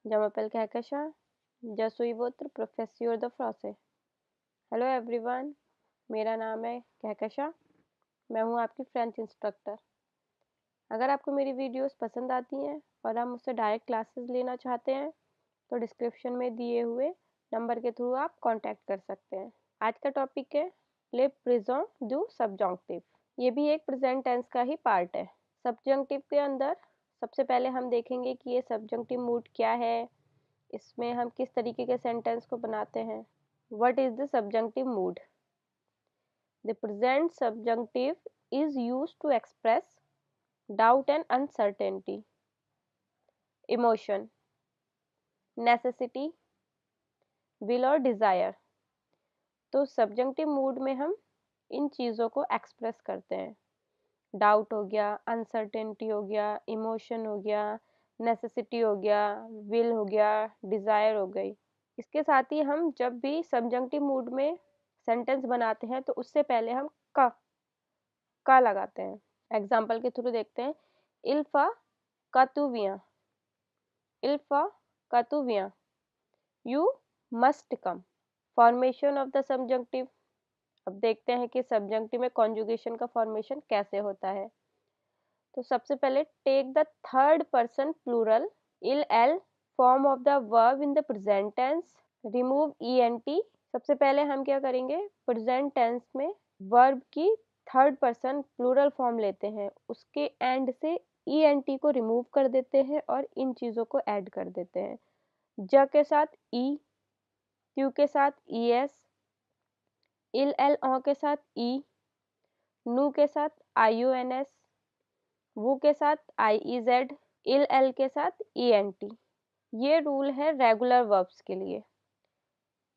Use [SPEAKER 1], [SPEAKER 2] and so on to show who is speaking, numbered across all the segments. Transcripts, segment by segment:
[SPEAKER 1] Jamapel Kahkasha, जसुईवोत्र प्रोफेसियोर द फ्रॉसे। हेलो एवरीवन, मेरा नाम है कहकशा। मैं हूँ आपकी फ्रेंच इंस्ट्रक्टर। अगर आपको मेरी वीडियोस पसंद आती हैं और आप मुझसे डायरेक्ट क्लासेस लेना चाहते हैं तो डिस्क्रिप्शन में दिए हुए नंबर के थ्रू आप कांटेक्ट कर सकते हैं। आज का टॉपिक है ले प्रेजेंट डू सब्जॉन्क्टिव। ये भी एक प्रेजेंट टेंस का ही पार्ट है। सब्जॉन्क्टिव के अंदर सबसे पहले हम देखेंगे कि ये सब्जॉन्क्टिव मूड क्या है, इसमें हम किस तरीके के सेंटेंस को बनाते हैं। What is the subjunctive mood? The present subjunctive is used to express doubt and uncertainty, emotion, necessity, will और desire। तो subjunctive mood में हम इन चीज़ों को एक्सप्रेस करते हैं। डाउट हो गया, अनसर्टेनिटी हो गया, इमोशन हो गया, नेसेसिटी हो गया, विल हो गया, डिज़ायर हो गई। इसके साथ ही हम जब भी सबजंक्टिव मूड में सेंटेंस बनाते हैं तो उससे पहले हम का लगाते हैं। एग्जाम्पल के थ्रू देखते हैं। इल्फा कातुविया, इल्फा कातुविया, you must come. Formation of the subjunctive. अब देखते हैं कि सबजंक्टिव में कॉन्जुगेशन का फॉर्मेशन कैसे होता है। तो सबसे पहले take the third person plural इल एल form of the verb in the present tense, remove E N T. सबसे पहले हम क्या करेंगे, प्रेजेंट टेंस में वर्ब की थर्ड पर्सन प्लूरल फॉर्म लेते हैं, उसके एंड से ई एन टी को रिमूव कर देते हैं और इन चीज़ों को ऐड कर देते हैं। ज के साथ ई, त्यू के साथ ई एस, इल एल ओ के साथ ई, नू के साथ आई यू एन एस, वू के साथ आई ई जेड, इल एल के साथ ई एन टी। ये रूल है रेगुलर वर्ब्स के लिए।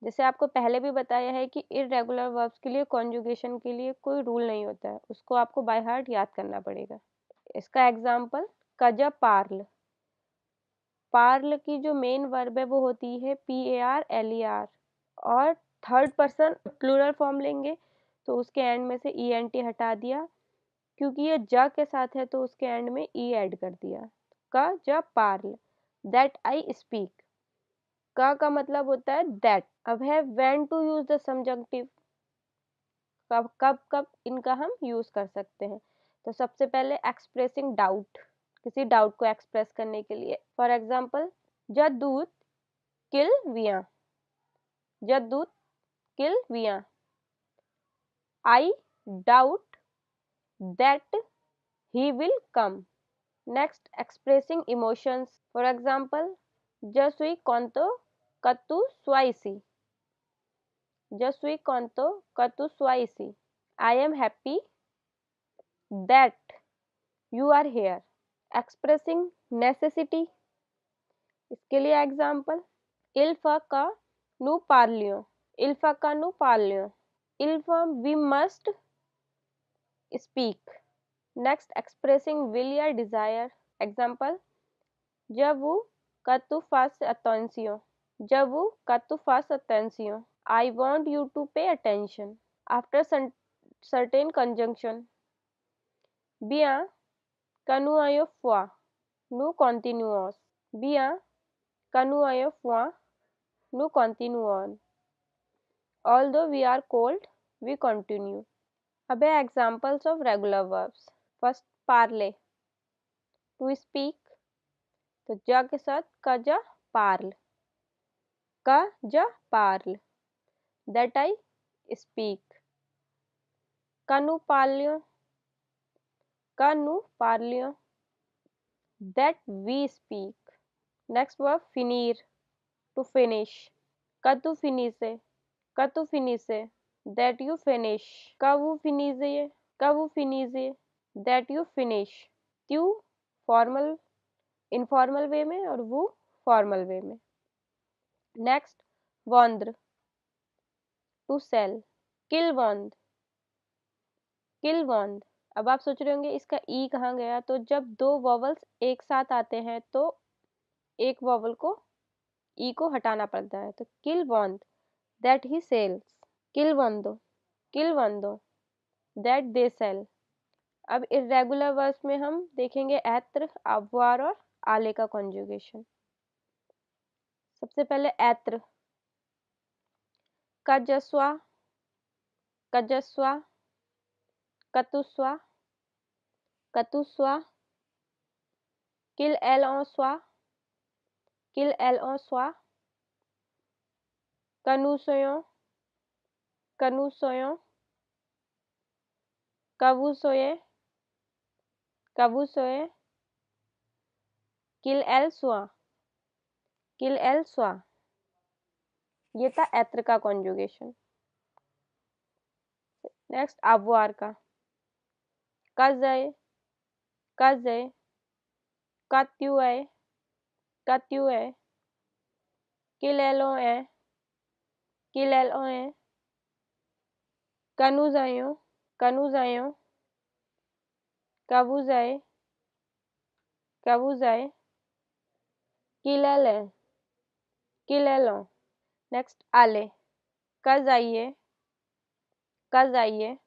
[SPEAKER 1] जैसे आपको पहले भी बताया है कि इररेगुलर वर्ब्स के लिए कॉन्जुगेशन के लिए कोई रूल नहीं होता है, उसको आपको बाय हार्ट याद करना पड़ेगा। इसका एग्जाम्पल कजा पार्ल। पार्ल की जो मेन वर्ब है वो होती है PARLER और थर्ड पर्सन प्लूरल फॉर्म लेंगे तो उसके एंड में से ENT हटा दिया, क्योंकि ये ज के साथ है तो उसके एंड में ई ऐड कर दिया। कजा पार्ल, दैट आई स्पीक। का मतलब होता है दैट। अब है व्हेन टू यूज द सबजंक्टिव। कब कब कब इनका हम यूज कर सकते हैं। तो सबसे पहले एक्सप्रेसिंग डाउट, किसी डाउट को एक्सप्रेस करने के लिए। फॉर एग्जाम्पल जदूत किल विया, जदूत किल विया, I doubt that he will come. Next expressing emotions. For example जसुई कौंतो कतु स्वाइसी, जसुई कौंतो कतु स्वाइसी, I am happy that you are here. Expressing necessity, इसके लिए एग्जाम्पल इल्फा का नु पार्लियो, इल्फा का नु पार्लियो, इल्फा we must speak. Next expressing will या डिजायर। एग्जाम्पल जब वो कतु फास अटेंसियो, जब वो कतु फास अटेंसियो, I want you to pay attention. After certain conjunction, bien canoe foi, nous continuons, bien canoe foi, nous continuons, although we are cold, we continue। अब है examples of regular verbs। First parler, to speak, तो जा के साथ कजा parle, कजा parle, that I speak। कनु parlions, कनु parlions, that we speak। Next verb finir, to finish, कतु फिनिशे, कतु फिनिशे, that you finish, कवु फिनिशे, कवु फिनिशे, that you finish। त्यू फॉर्मल इनफॉर्मल वे में और वो फॉर्मल वे में। नेक्स्ट वॉन्द्र, टू सेल, किल वॉन्द, किल वॉन्द। अब आप सोच रहे होंगे इसका ई कहाँ गया, तो जब दो वॉवल्स एक साथ आते हैं तो एक वॉवल को ई को हटाना पड़ता है। तो किल वॉन्द दैट ही सेल्स, किल वंदो, किल वंदो दैट दे सेल। अब इर्रेगुलर वर्ब्स में हम देखेंगे एत्र, अववार और आले का कॉन्जुगेशन। सबसे पहले ऐत्र, कजस्वा, कजस्वा, कतुस्वा, कतुस्वा, किल एलओस्वा, किल एलओस्वा, कनुसोयो, कनुसोयो, कबुसोये, कबुसोये, किल एलस्वा, किल एलस्वा। ये था ऐत्र का कॉन्जुगेशन। नेक्स्ट अववार का, कजय, कजय, कत्युए, कत्युए, किलेलोए, किलेलोए, कनुजायो, कनुजायो, कबुजाए, कबुजाए, किलेले, किलेलो। नेक्स्ट आले, कजाइए, कजाइए,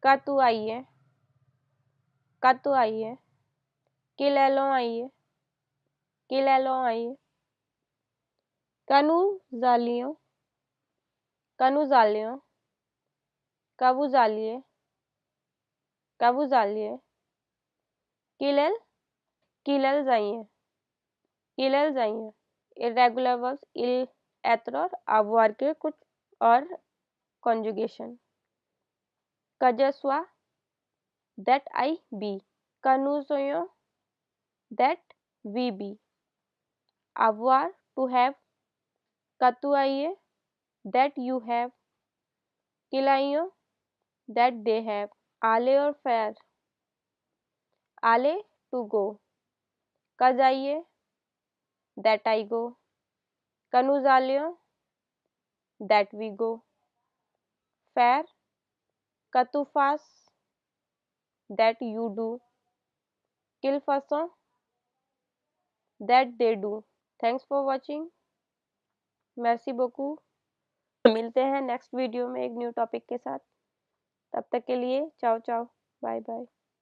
[SPEAKER 1] कतु आइए, कतु आइए, किलेलो आइए, किलेलो आइए, कनु जालियो, कनु जालियो, कबु जालिए, कबु जालिए, किलेल, किलेल जाइए, किलेल जाइए। इरेगुलर वर्ब्स इल, ऐत्र और अववार के कुछ और कॉन्जुगेशन। कजस्वा, that I be, कनुसोयो, that we be, अववार to have, कतुआइए, that you have, किलाइयो, that they have, आले और फैर, आले to go, कजाइए, that I go, कनुजालियो, that we go, फैर, कतुफास, that you do, किलफसों, that they do। Thanks for watching, merci beaucoup। मिलते हैं नेक्स्ट वीडियो में एक न्यू टॉपिक के साथ। तब तक के लिए चाओ चाओ, बाय बाय।